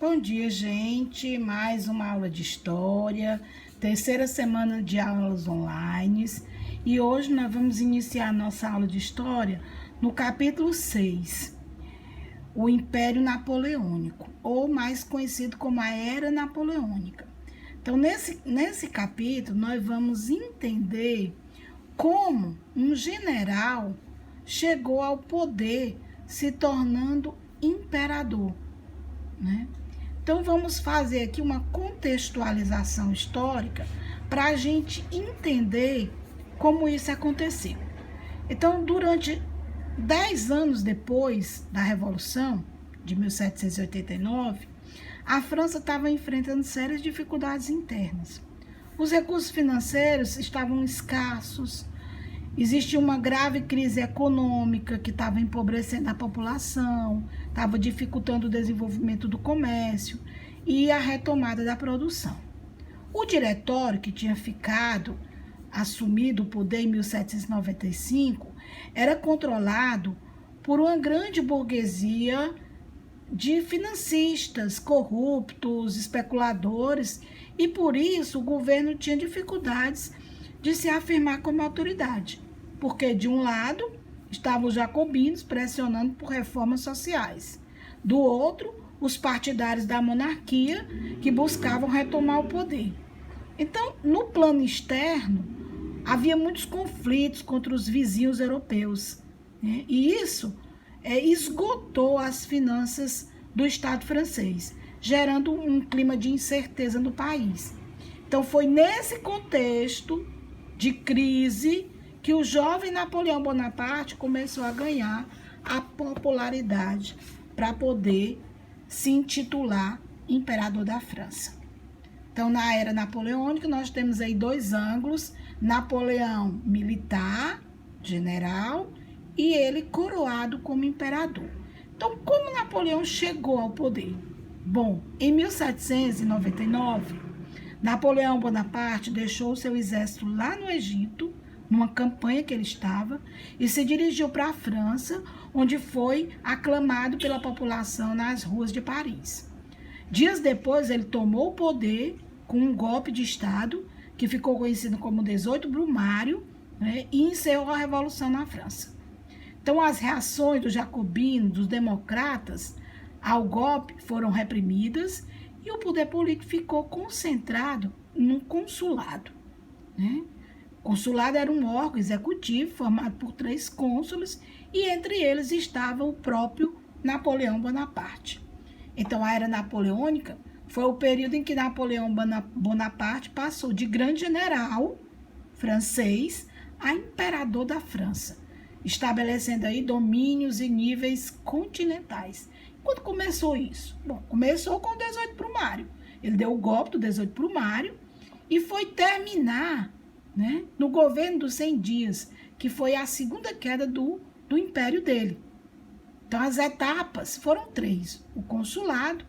Bom dia, gente. Mais uma aula de história, terceira semana de aulas online. E hoje nós vamos iniciar nossa aula de história no capítulo 6, o Império Napoleônico, ou mais conhecido como a Era Napoleônica. Então, nesse capítulo, nós vamos entender como um general chegou ao poder se tornando imperador, né? Então, vamos fazer aqui uma contextualização histórica para a gente entender como isso aconteceu. Então, durante 10 anos depois da Revolução de 1789, a França estava enfrentando sérias dificuldades internas. Os recursos financeiros estavam escassos, existia uma grave crise econômica que estava empobrecendo a população, estava dificultando o desenvolvimento do comércio e a retomada da produção. O diretório, que tinha assumido o poder em 1795, era controlado por uma grande burguesia de financistas, corruptos, especuladores, e por isso o governo tinha dificuldades de se afirmar como autoridade, porque de um lado estavam os jacobinos pressionando por reformas sociais, do outro os partidários da monarquia que buscavam retomar o poder. Então, no plano externo, havia muitos conflitos contra os vizinhos europeus, né? E isso esgotou as finanças do Estado francês, gerando um clima de incerteza no país. Então, foi nesse contexto de crise que o jovem Napoleão Bonaparte começou a ganhar a popularidade para poder se intitular imperador da França. Então, na era napoleônica, nós temos aí dois ângulos: Napoleão militar, general, e ele coroado como imperador. Então, como Napoleão chegou ao poder? Bom, em 1799, Napoleão Bonaparte deixou seu exército lá no Egito, numa campanha que ele estava, e se dirigiu para a França, onde foi aclamado pela população nas ruas de Paris. Dias depois, ele tomou o poder com um golpe de Estado, que ficou conhecido como 18 Brumário, né, e encerrou a Revolução na França. Então, as reações dos jacobinos, dos democratas, ao golpe foram reprimidas, e o poder político ficou concentrado no consulado, né? O consulado era um órgão executivo formado por 3 cônsules, e entre eles estava o próprio Napoleão Bonaparte. Então, a Era Napoleônica foi o período em que Napoleão Bonaparte passou de grande general francês a imperador da França, estabelecendo aí domínios e níveis continentais. Quando começou isso? Bom, começou com o 18 Brumário. Ele deu o golpe do 18 Brumário e foi terminar, né, no governo dos 100 dias, que foi a segunda queda do império dele. Então, as etapas foram 3. O consulado,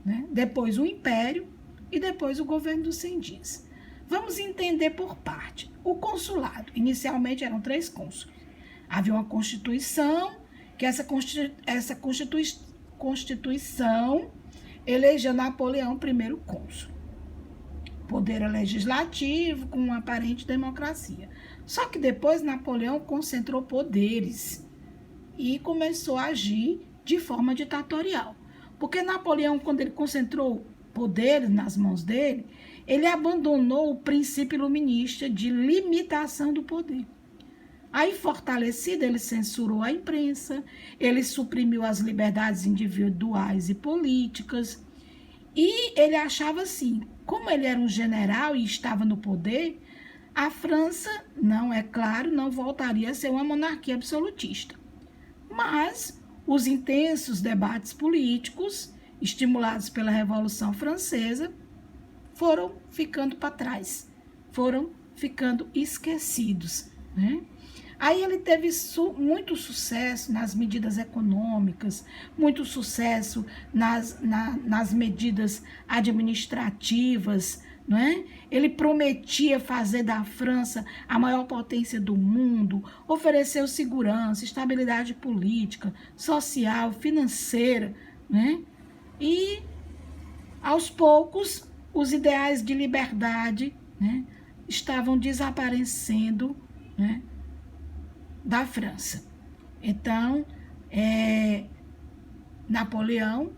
né, depois o império e depois o governo dos 100 dias. Vamos entender por parte. O consulado, inicialmente eram 3 cônsules. Havia uma constituição, que essa constituição elegeu Napoleão I cônsul. Poder legislativo com uma aparente democracia. Só que depois Napoleão concentrou poderes e começou a agir de forma ditatorial. Porque Napoleão, quando ele concentrou poderes nas mãos dele, ele abandonou o princípio iluminista de limitação do poder. Aí, fortalecido, ele censurou a imprensa, ele suprimiu as liberdades individuais e políticas, e ele achava assim, como ele era um general e estava no poder, a França, não voltaria a ser uma monarquia absolutista. Mas os intensos debates políticos, estimulados pela Revolução Francesa, foram ficando para trás, foram ficando esquecidos, né? Aí ele teve muito sucesso nas medidas econômicas, muito sucesso nas medidas administrativas, não é? Ele prometia fazer da França a maior potência do mundo, ofereceu segurança, estabilidade política, social, financeira, né? E Aos poucos, os ideais de liberdade, né, estavam desaparecendo, né, da França. Então, Napoleão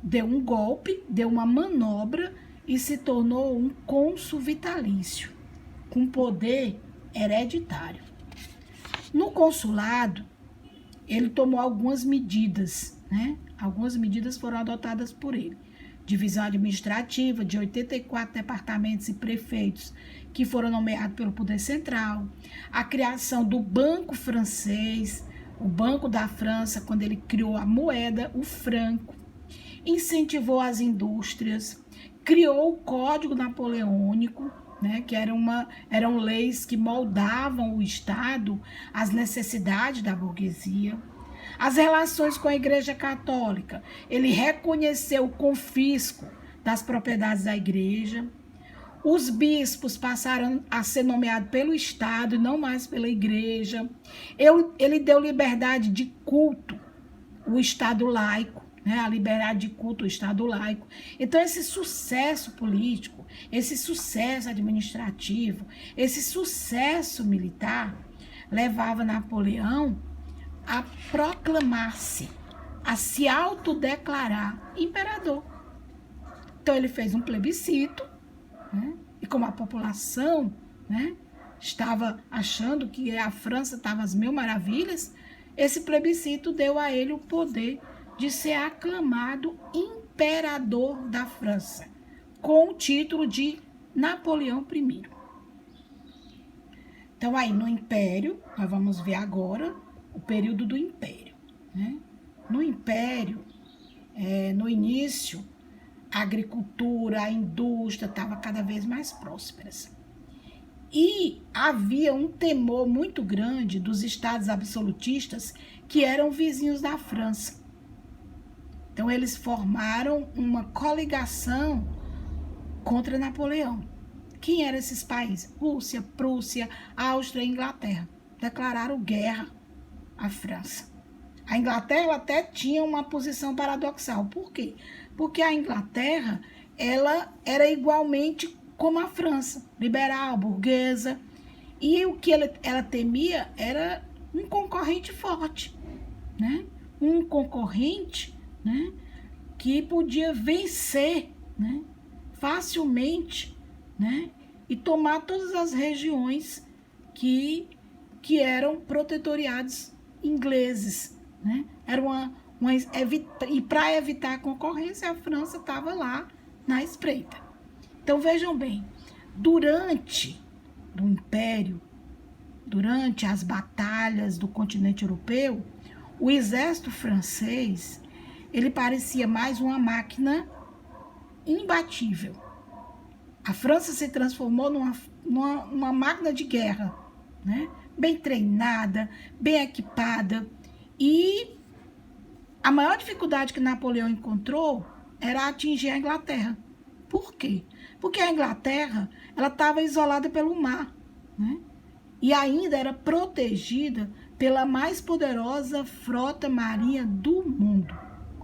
deu um golpe, deu uma manobra e se tornou um cônsul vitalício, com poder hereditário. No consulado, ele tomou algumas medidas, né? Algumas medidas foram adotadas por ele. Divisão administrativa de 84 departamentos e prefeitos que foram nomeados pelo Poder Central. A criação do Banco Francês, o Banco da França, quando ele criou a moeda, o franco. Incentivou as indústrias, criou o Código Napoleônico, né, que eram leis que moldavam o Estado às necessidades da burguesia. As relações com a Igreja Católica, ele reconheceu o confisco das propriedades da Igreja. Os bispos passaram a ser nomeados pelo Estado e não mais pela Igreja. Ele deu liberdade de culto, o Estado laico, né? A liberdade de culto, o Estado laico. Então, esse sucesso político, esse sucesso administrativo, esse sucesso militar, levava Napoleão a proclamar-se, a se autodeclarar imperador. Então, ele fez um plebiscito, né? E como a população, né, estava achando que a França estava às mil maravilhas, esse plebiscito deu a ele o poder de ser aclamado imperador da França, com o título de Napoleão I. Então, aí no Império, nós vamos ver agora o período do Império, né? No Império, no início, a agricultura, a indústria estava cada vez mais prósperas. E havia um temor muito grande dos estados absolutistas que eram vizinhos da França. Então, eles formaram uma coligação contra Napoleão. Quem eram esses países? Rússia, Prússia, Áustria e Inglaterra. Declararam guerra à França. A Inglaterra até tinha uma posição paradoxal. Por quê? Porque a Inglaterra, ela era igualmente como a França, liberal, burguesa. E o que ela temia era um concorrente forte, né? Um concorrente, né, que podia vencer, né, facilmente, né, e tomar todas as regiões que eram protetoriados ingleses, né? Era e para evitar a concorrência, a França estava lá na espreita. Então, vejam bem, durante o Império, durante as batalhas do continente europeu, o exército francês, ele parecia mais uma máquina imbatível. A França se transformou numa máquina de guerra, né? Bem treinada, bem equipada. E a maior dificuldade que Napoleão encontrou era atingir a Inglaterra. Por quê? Porque a Inglaterra, ela estava isolada pelo mar, né? E ainda era protegida pela mais poderosa frota marinha do mundo,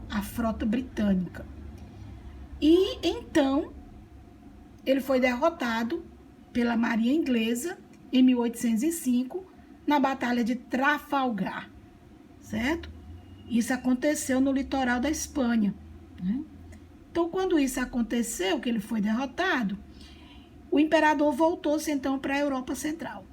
a frota britânica. E então, ele foi derrotado pela marinha inglesa em 1805, na Batalha de Trafalgar, certo? Isso aconteceu no litoral da Espanha, né? Então, quando isso aconteceu, que ele foi derrotado, o imperador voltou-se então para a Europa Central.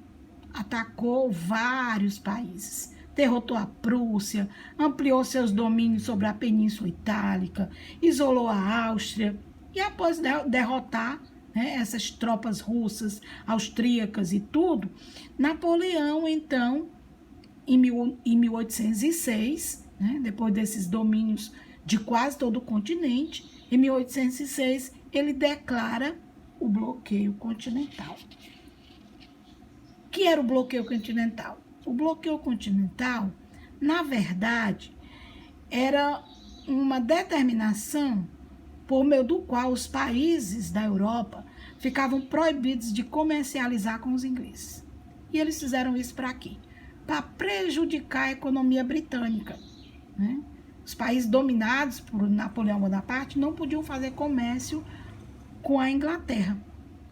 Atacou vários países, derrotou a Prússia, ampliou seus domínios sobre a Península Itálica, isolou a Áustria e após derrotar, né, essas tropas russas, austríacas e tudo, Napoleão então, em 1806, né, depois desses domínios de quase todo o continente, em 1806 ele declara o bloqueio continental. O que era o bloqueio continental? O bloqueio continental, na verdade, era uma determinação por meio do qual os países da Europa ficavam proibidos de comercializar com os ingleses. E eles fizeram isso para quê? Para prejudicar a economia britânica, né? os países dominados por Napoleão Bonaparte não podiam fazer comércio com a Inglaterra.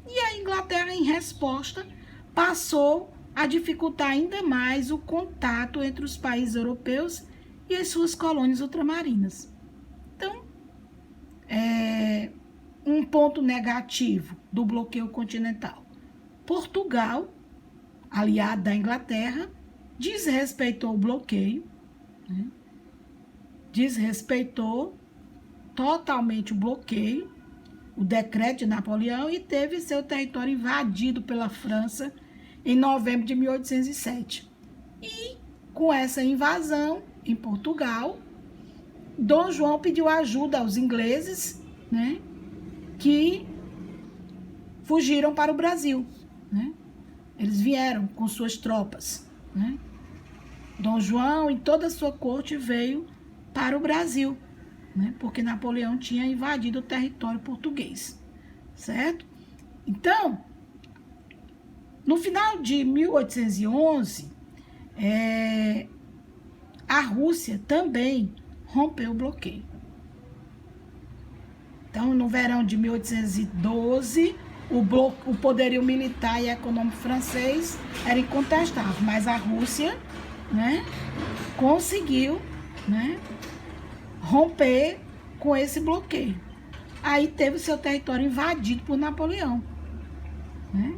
E a Inglaterra, em resposta, passou a dificultar ainda mais o contato entre os países europeus e as suas colônias ultramarinas. Então, um ponto negativo do bloqueio continental. Portugal, aliado da Inglaterra, desrespeitou o bloqueio, né? Desrespeitou totalmente o bloqueio, o decreto de Napoleão, e teve seu território invadido pela França em novembro de 1807. E com essa invasão em Portugal, Dom João pediu ajuda aos ingleses, né, que fugiram para o Brasil, né? Eles vieram com suas tropas, né? Dom João e toda a sua corte veio para o Brasil, né? Porque Napoleão tinha invadido o território português, certo? Então, no final de 1811, a Rússia também rompeu o bloqueio. Então, no verão de 1812, o poderio militar e econômico francês era incontestável, mas a Rússia, né, conseguiu, né, romper com esse bloqueio. Aí teve seu território invadido por Napoleão, né?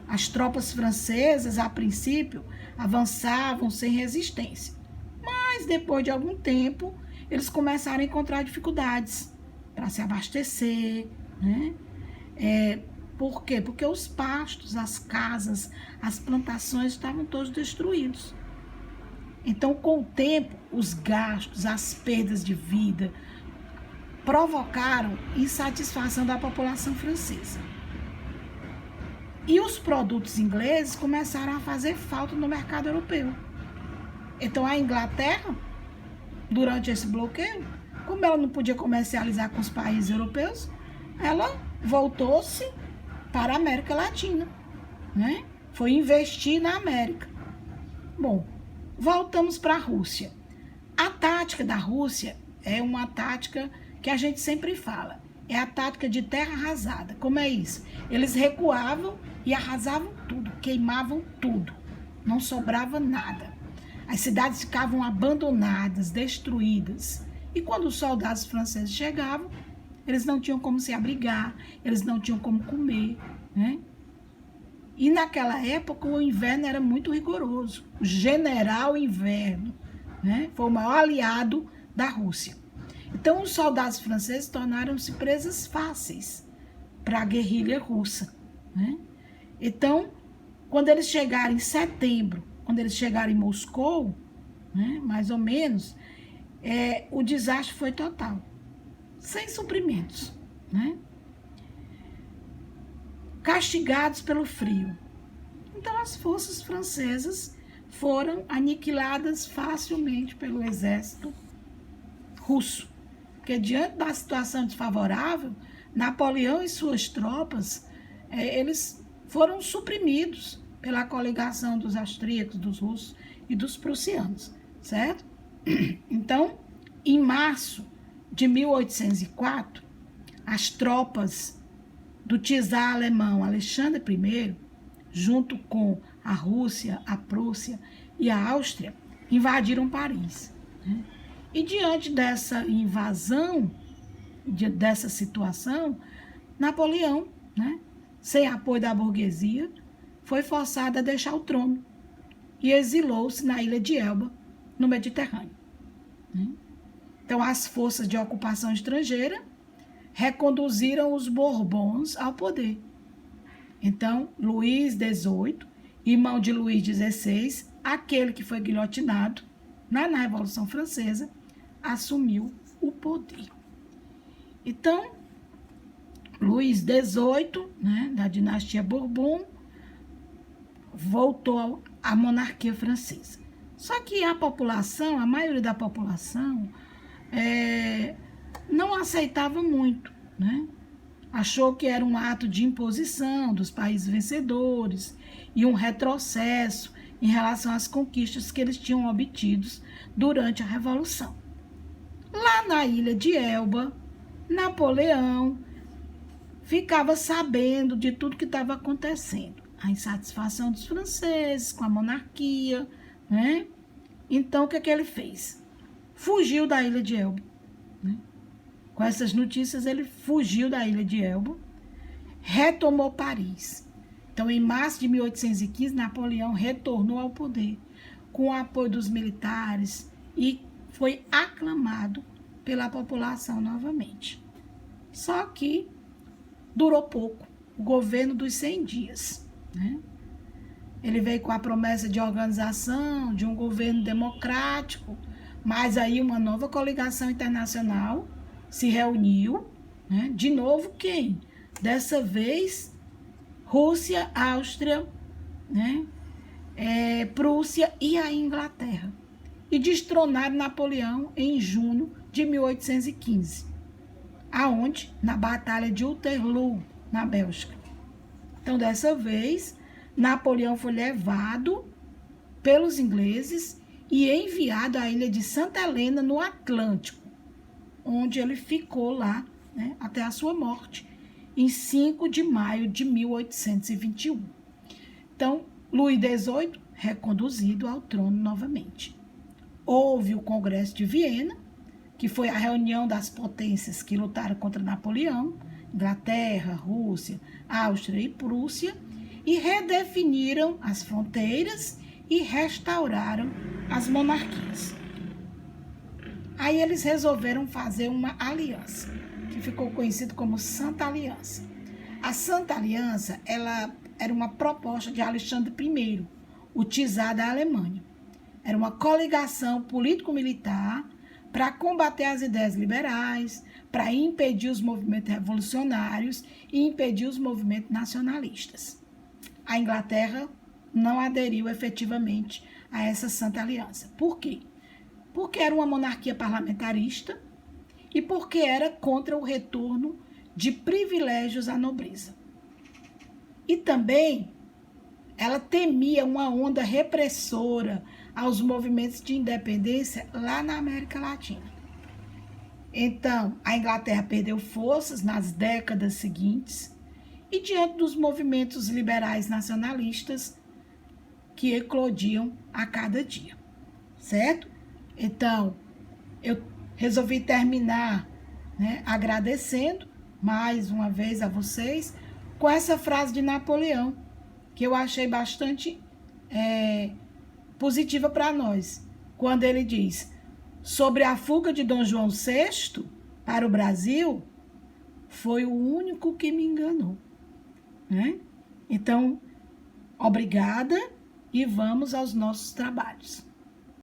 As tropas francesas, a princípio, avançavam sem resistência. Mas, depois de algum tempo, eles começaram a encontrar dificuldades para se abastecer, né? Por quê? Porque os pastos, as casas, as plantações estavam todos destruídos. Então, com o tempo, os gastos, as perdas de vida provocaram insatisfação da população francesa. E os produtos ingleses começaram a fazer falta no mercado europeu. Então, a Inglaterra, durante esse bloqueio, como ela não podia comercializar com os países europeus, ela voltou-se para a América Latina, né? Foi investir na América. Bom, voltamos para a Rússia. A tática da Rússia é uma tática que a gente sempre fala. É a tática de terra arrasada. Como é isso? Eles recuavam e arrasavam tudo, queimavam tudo. Não sobrava nada. As cidades ficavam abandonadas, destruídas. E quando os soldados franceses chegavam, eles não tinham como se abrigar, eles não tinham como comer, né? E naquela época o inverno era muito rigoroso. O general inverno, né, foi o maior aliado da Rússia. Então os soldados franceses tornaram-se presas fáceis para a guerrilha russa, né? Então, quando eles chegaram em setembro, quando eles chegaram em Moscou, né, mais ou menos, o desastre foi total. Sem suprimentos, né? Castigados pelo frio. Então, as forças francesas foram aniquiladas facilmente pelo exército russo. Porque, diante da situação desfavorável, Napoleão e suas tropas, eles foram suprimidos pela coligação dos austríacos, dos russos e dos prussianos, certo? Então, em março de 1804, as tropas do czar alemão Alexandre I, junto com a Rússia, a Prússia e a Áustria, invadiram Paris, né? E diante dessa invasão, dessa situação, Napoleão, né, sem apoio da burguesia, foi forçado a deixar o trono e exilou-se na ilha de Elba, no Mediterrâneo, né? Então, as forças de ocupação estrangeira reconduziram os Bourbons ao poder. Então, Luís XVIII, irmão de Luís XVI, aquele que foi guilhotinado na Revolução Francesa, assumiu o poder. Então, Luís XVIII, né, da dinastia Bourbon, voltou à monarquia francesa. Só que a população, a maioria da população, não aceitava muito, né? Achou que era um ato de imposição dos países vencedores e um retrocesso em relação às conquistas que eles tinham obtidos durante a Revolução. Lá na ilha de Elba, Napoleão ficava sabendo de tudo que estava acontecendo. A insatisfação dos franceses com a monarquia, né? Então, o que é que ele fez? Fugiu da ilha de Elba. Né? Com essas notícias, ele fugiu da ilha de Elba, retomou Paris. Então, em março de 1815, Napoleão retornou ao poder, com o apoio dos militares, e foi aclamado pela população novamente. Só que durou pouco, o governo dos 100 dias. Né? Ele veio com a promessa de organização, de um governo democrático, mas aí uma nova coligação internacional se reuniu. Né? De novo, quem? Dessa vez, Rússia, Áustria, né? Prússia e a Inglaterra. E destronaram Napoleão em junho de 1815. Aonde? Na Batalha de Waterloo, na Bélgica. Então, dessa vez, Napoleão foi levado pelos ingleses e enviado à ilha de Santa Helena, no Atlântico, onde ele ficou lá, né, até a sua morte, em 5 de maio de 1821. Então, Luís XVIII, reconduzido ao trono novamente. Houve o Congresso de Viena, que foi a reunião das potências que lutaram contra Napoleão, Inglaterra, Rússia, Áustria e Prússia, e redefiniram as fronteiras e restauraram as monarquias. Aí eles resolveram fazer uma aliança, que ficou conhecida como Santa Aliança. A Santa Aliança, ela era uma proposta de Alexandre I, o czar da Alemanha. Era uma coligação político-militar para combater as ideias liberais, para impedir os movimentos revolucionários e impedir os movimentos nacionalistas. A Inglaterra não aderiu efetivamente a essa Santa Aliança. Por quê? Porque era uma monarquia parlamentarista e porque era contra o retorno de privilégios à nobreza. E também ela temia uma onda repressora aos movimentos de independência lá na América Latina. Então, a Inglaterra perdeu forças nas décadas seguintes e diante dos movimentos liberais nacionalistas que eclodiam a cada dia, certo? Então, eu resolvi terminar, né, agradecendo mais uma vez a vocês com essa frase de Napoleão, que eu achei bastante positiva para nós, quando ele diz: sobre a fuga de Dom João VI para o Brasil, foi o único que me enganou. Né? Então, obrigada e vamos aos nossos trabalhos.